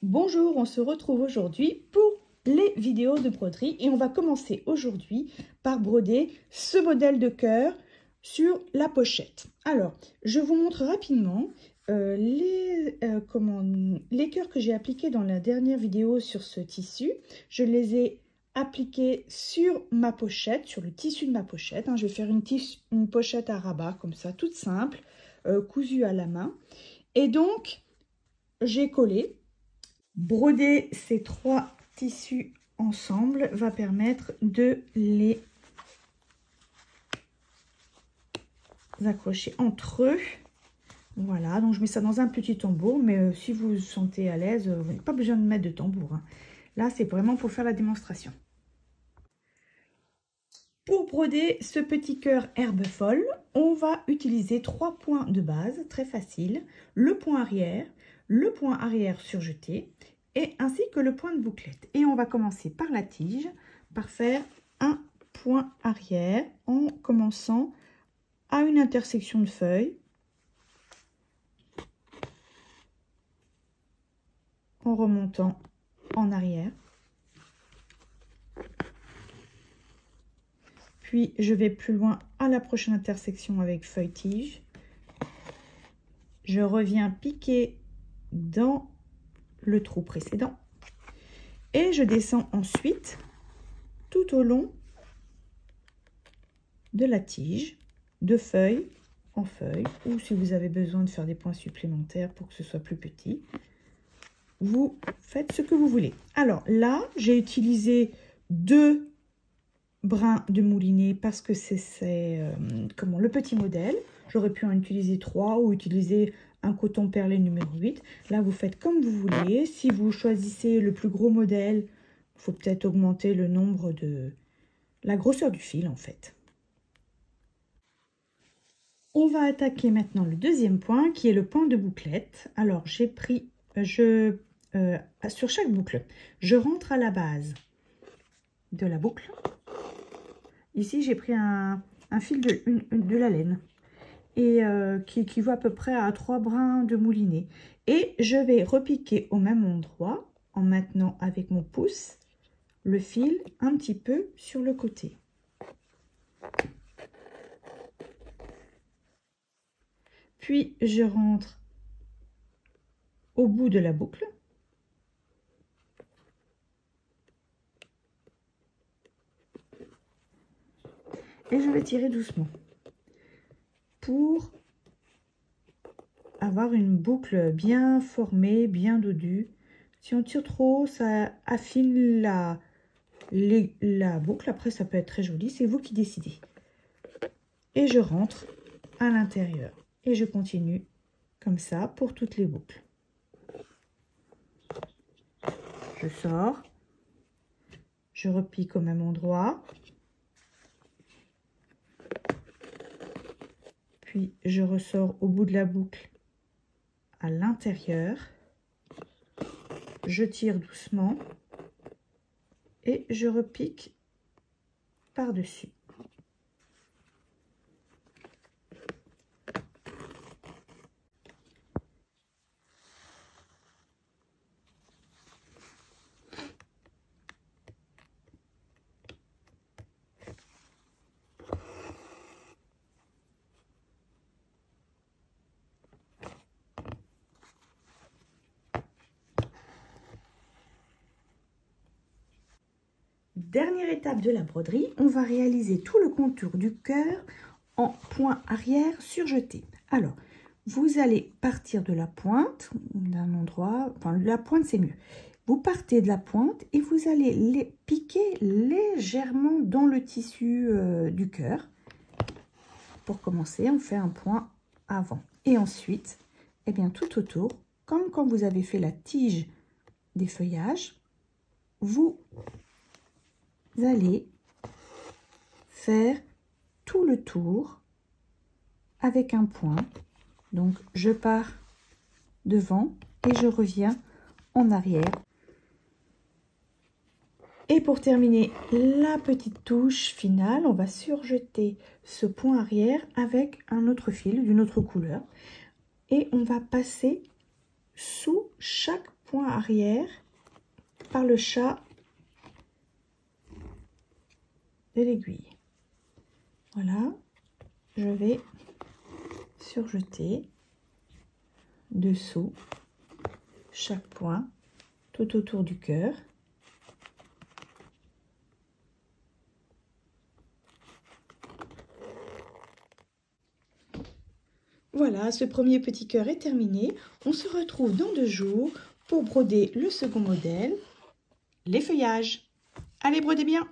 Bonjour, on se retrouve aujourd'hui pour les vidéos de broderie et on va commencer aujourd'hui par broder ce modèle de cœur sur la pochette. Alors, je vous montre rapidement les cœurs que j'ai appliqués dans la dernière vidéo sur ce tissu. Je les ai appliqués sur ma pochette, sur le tissu de ma pochette. Je vais faire une pochette à rabat comme ça, toute simple, cousue à la main. Et donc, j'ai collé. Broder ces trois tissus ensemble va permettre de les accrocher entre eux. Voilà, donc je mets ça dans un petit tambour, mais si vous vous sentez à l'aise, vous n'avez pas besoin de mettre de tambour. Là, c'est vraiment pour faire la démonstration. Pour broder ce petit cœur herbe folle, on va utiliser 3 points de base, très facile. Le point arrière surjeté, et ainsi que le point de bouclette. Et on va commencer par la tige, par faire un point arrière en commençant à une intersection de feuilles, en remontant en arrière. Puis je vais plus loin à la prochaine intersection avec feuille tige. Je reviens piquer dans le trou précédent et je descends ensuite tout au long de la tige, de feuille en feuille, ou si vous avez besoin de faire des points supplémentaires pour que ce soit plus petit, vous faites ce que vous voulez. Alors là, j'ai utilisé 2 brins de moulinet parce que c'est le petit modèle. J'aurais pu en utiliser 3 ou utiliser un coton perlé numéro 8. Là, vous faites comme vous voulez. Si vous choisissez le plus gros modèle, il faut peut-être augmenter le nombre de la grosseur du fil en fait. On va attaquer maintenant le deuxième point qui est le point de bouclette. Alors, j'ai pris, sur chaque boucle, je rentre à la base de la boucle. Ici, j'ai pris un fil de la laine et qui équivaut à peu près à 3 brins de moulinet. Et je vais repiquer au même endroit en maintenant avec mon pouce le fil un petit peu sur le côté. Puis, je rentre au bout de la boucle. Et je vais tirer doucement pour avoir une boucle bien formée, bien dodue. Si on tire trop, ça affine la boucle. Après, ça peut être très joli. C'est vous qui décidez. Et je rentre à l'intérieur. Et je continue comme ça pour toutes les boucles. Je sors. Je repique au même endroit. Puis je ressors au bout de la boucle à l'intérieur. Je tire doucement et je repique par-dessus. Dernière étape de la broderie, on va réaliser tout le contour du cœur en point arrière surjeté. Alors, vous allez partir de la pointe, d'un endroit, enfin la pointe c'est mieux. Vous partez de la pointe et vous allez les piquer légèrement dans le tissu du cœur. Pour commencer, on fait un point avant. Et ensuite, eh bien, tout autour, comme quand vous avez fait la tige des feuillages, vous allez faire tout le tour avec un point. Donc je pars devant et je reviens en arrière. Et pour terminer la petite touche finale, on va surjeter ce point arrière avec un autre fil d'une autre couleur et on va passer sous chaque point arrière par le chat de l'aiguille. Voilà, je vais surjeter dessous chaque point tout autour du cœur. Voilà, ce premier petit cœur est terminé. On se retrouve dans 2 jours pour broder le second modèle, les feuillages. Allez, brodez bien!